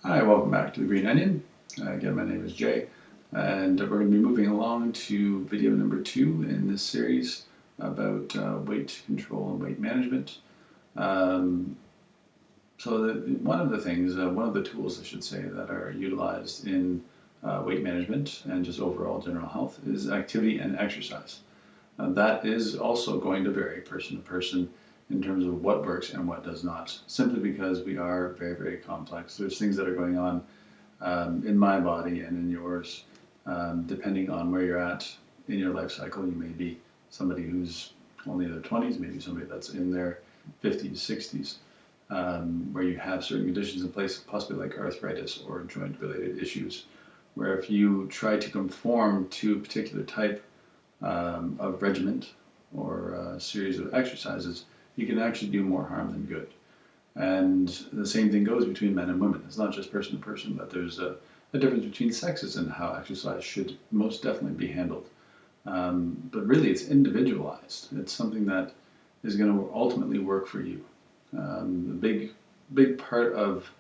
Hi, welcome back to the Green Onion. Again, my name is Jay, and we're going to be moving along to video number 2 in this series about weight control and weight management. Um, one of the things, one of the tools, I should say, that are utilized in weight management and just overall general health is activity and exercise. That is also going to vary person to person in terms of what works and what does not, simply because we are very, very complex. There's things that are going on in my body and in yours, depending on where you're at in your life cycle. You may be somebody who's only in their 20s, maybe somebody that's in their 50s, 60s, where you have certain conditions in place, possibly like arthritis or joint-related issues, where if you try to conform to a particular type of regimen or a series of exercises, you can actually do more harm than good. And the same thing goes between men and women. It's not just person to person, but there's a difference between sexes in how exercise should most definitely be handled. But really, it's individualized. It's something that is going to ultimately work for you. The big part of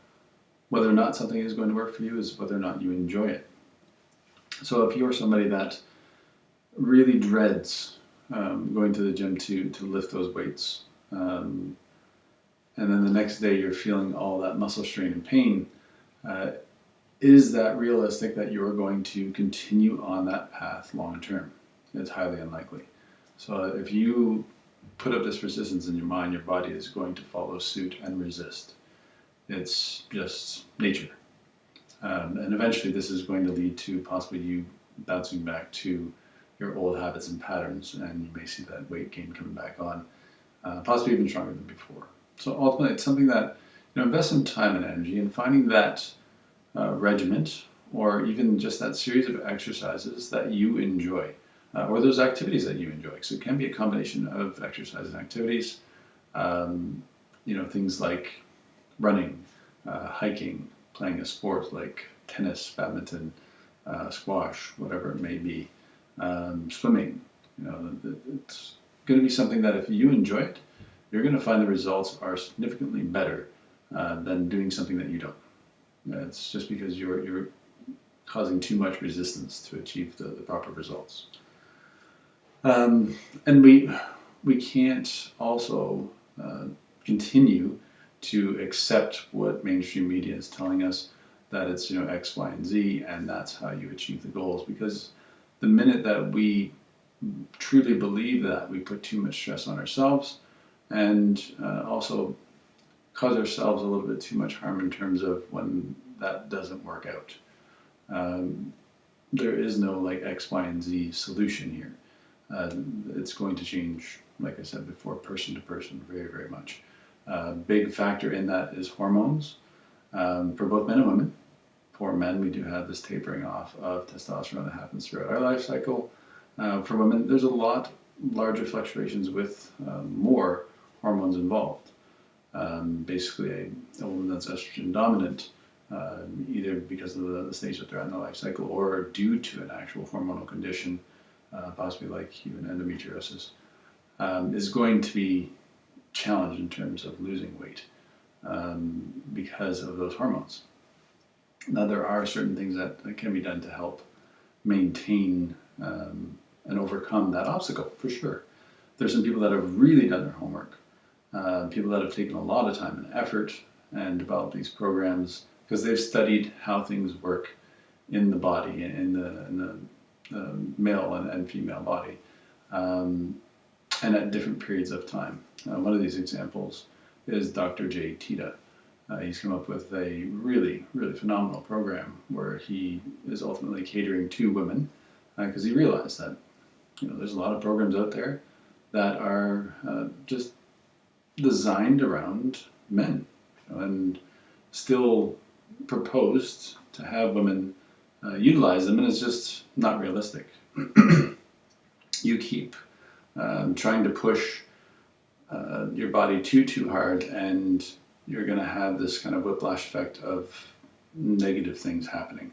whether or not something is going to work for you is whether or not you enjoy it. So if you're somebody that really dreads going to the gym to lift those weights, and then the next day you're feeling all that muscle strain and pain, is that realistic that you're going to continue on that path long term? It's highly unlikely. So if you put up this resistance in your mind, your body is going to follow suit and resist. It's just nature. And eventually this is going to lead to possibly you bouncing back to your old habits and patterns, and you may see that weight gain coming back on, possibly even stronger than before. So ultimately, it's something that, invest some time and energy in finding that regiment, or even just that series of exercises that you enjoy, or those activities that you enjoy. So it can be a combination of exercise and activities. Things like running, hiking, playing a sport like tennis, badminton, squash, whatever it may be. Swimming, it's going to be something that if you enjoy it, you're going to find the results are significantly better than doing something that you don't. It's just because you're causing too much resistance to achieve the proper results. And we can't also continue to accept what mainstream media is telling us, that it's X, Y, and Z, and that's how you achieve the goals, because the minute that we truly believe that, we put too much stress on ourselves, and also cause ourselves a little bit too much harm in terms of when that doesn't work out. There is no like X, Y, and Z solution here. It's going to change, like I said before, person to person very, very much. Big factor in that is hormones, for both men and women. For men, we do have this tapering off of testosterone that happens throughout our life cycle. For women, there's a lot larger fluctuations with more hormones involved. Basically, a woman that's estrogen dominant, either because of the stage that they're at in their life cycle or due to an actual hormonal condition, possibly like even endometriosis, is going to be challenged in terms of losing weight because of those hormones. Now, there are certain things that can be done to help maintain and overcome that obstacle, for sure. There's some people that have really done their homework, people that have taken a lot of time and effort and developed these programs because they've studied how things work in the body, in the male and female body, and at different periods of time. One of these examples is Dr. Jay Teta. He's come up with a really, really phenomenal program where he is ultimately catering to women, because he realized that there's a lot of programs out there that are just designed around men, and still proposed to have women utilize them, and it's just not realistic. You keep trying to push your body too hard, and you're going to have this kind of whiplash effect of negative things happening.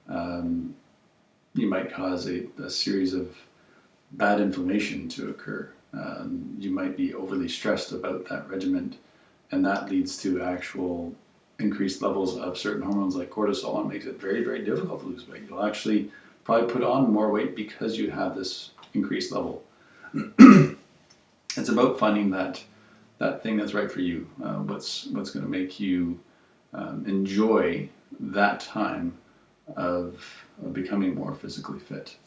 You might cause a series of bad inflammation to occur. You might be overly stressed about that regimen, and that leads to actual increased levels of certain hormones like cortisol, and it makes it very, very difficult to lose weight. You'll actually probably put on more weight because you have this increased level. It's about finding that thing that's right for you. What's going to make you enjoy that time of becoming more physically fit.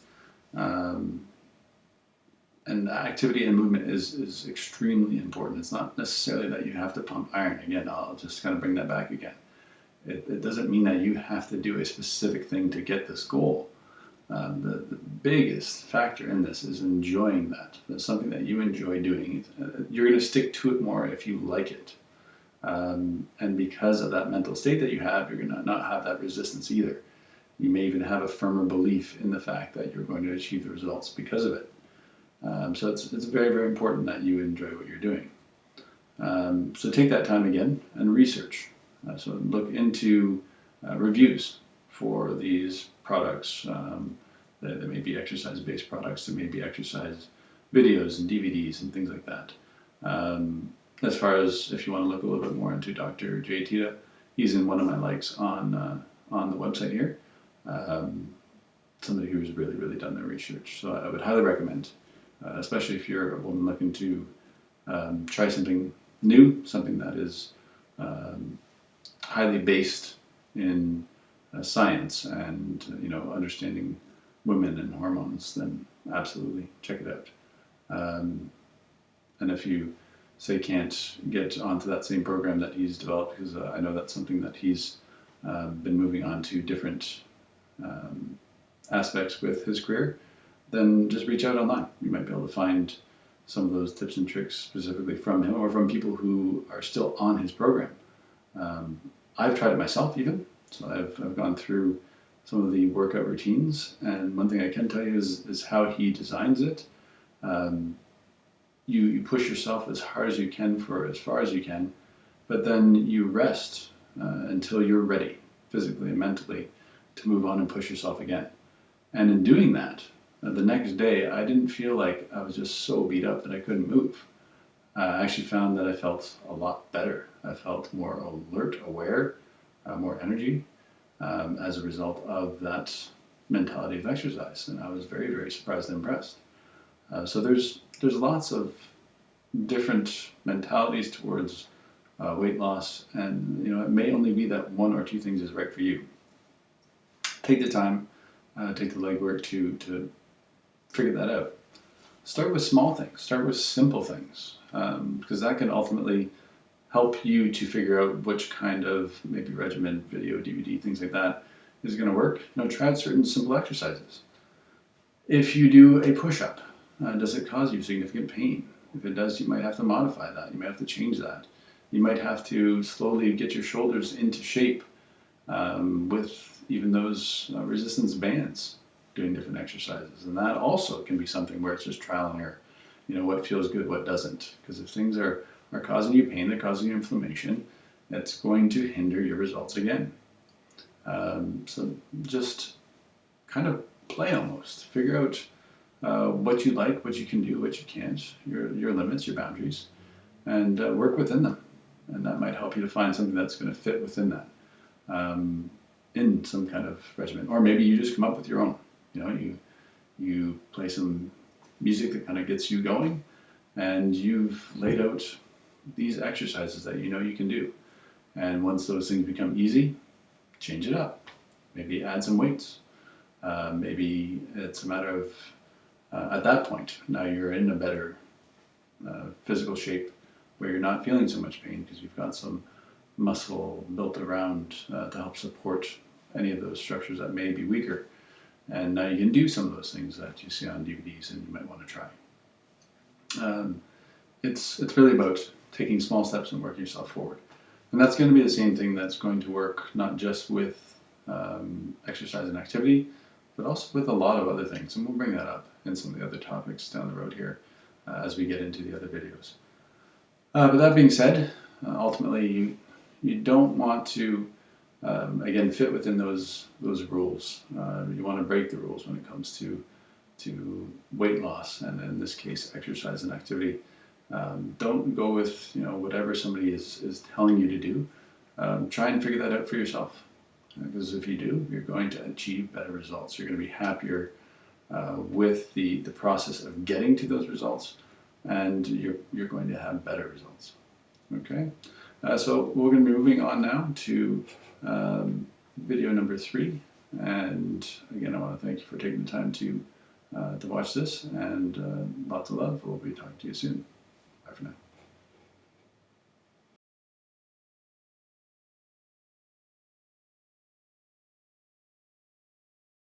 And activity and movement is extremely important. It's not necessarily that you have to pump iron. Again, I'll just kind of bring that back again. It doesn't mean that you have to do a specific thing to get this goal. The biggest factor in this is enjoying that. That's something that you enjoy doing. You're going to stick to it more if you like it. And because of that mental state that you have, you're going to not have that resistance either. You may even have a firmer belief in the fact that you're going to achieve the results because of it. So it's very, very important that you enjoy what you're doing. So take that time again and research. So look into reviews for these products. There may be exercise-based products. There may be exercise videos and DVDs and things like that. As far as if you want to look a little bit more into Dr. Jay Teta, he's in one of my likes on the website here. Somebody who's really, really done their research. So I would highly recommend, especially if you're a woman looking to try something new, something that is highly based in science and understanding women and hormones, then absolutely check it out. And if you say can't get onto that same program that he's developed, because I know that's something that he's been moving on to different aspects with his career, then just reach out online. You might be able to find some of those tips and tricks specifically from him or from people who are still on his program. I've tried it myself even, so I've gone through some of the workout routines, and one thing I can tell you is how he designs it. You push yourself as hard as you can for as far as you can, but then you rest until you're ready, physically and mentally, to move on and push yourself again. And in doing that, the next day, I didn't feel like I was just so beat up that I couldn't move. I actually found that I felt a lot better. I felt more alert, aware, more energy as a result of that mentality of exercise. And I was very, very surprised and impressed. So there's lots of different mentalities towards weight loss, and it may only be that one or two things is right for you. Take the time, take the legwork to figure that out. Start with small things. Start with simple things, because that can ultimately help you to figure out which kind of maybe regimen, video, DVD, things like that is going to work. Try out certain simple exercises. If you do a push-up, does it cause you significant pain? If it does, you might have to modify that. You might have to change that. You might have to slowly get your shoulders into shape with even those resistance bands, doing different exercises. And that also can be something where it's just trial and error. What feels good, what doesn't. Because if things are causing you pain, they're causing you inflammation, it's going to hinder your results again. So just kind of play almost. Figure out what you like, what you can do, what you can't, your limits, your boundaries, and work within them. And that might help you to find something that's going to fit within that, in some kind of regimen. Or maybe you just come up with your own. You play some music that kind of gets you going, and you've laid out these exercises that you can do. And once those things become easy, change it up. Maybe add some weights. Maybe it's a matter of, at that point, now you're in a better physical shape where you're not feeling so much pain because you've got some muscle built around to help support any of those structures that may be weaker. And now you can do some of those things that you see on DVDs and you might want to try. It's really about taking small steps and working yourself forward. And that's going to be the same thing that's going to work not just with exercise and activity, but also with a lot of other things. And we'll bring that up in some of the other topics down the road here as we get into the other videos. But that being said, ultimately you don't want to, again, fit within those rules. You want to break the rules when it comes to weight loss, and in this case, exercise and activity. Don't go with whatever somebody is telling you to do. try and figure that out for yourself. Because if you do, you're going to achieve better results. You're going to be happier with the process of getting to those results, and you're going to have better results. Okay, so we're going to be moving on now to video number 3. And again, I want to thank you for taking the time to watch this, and lots of love. We'll be talking to you soon.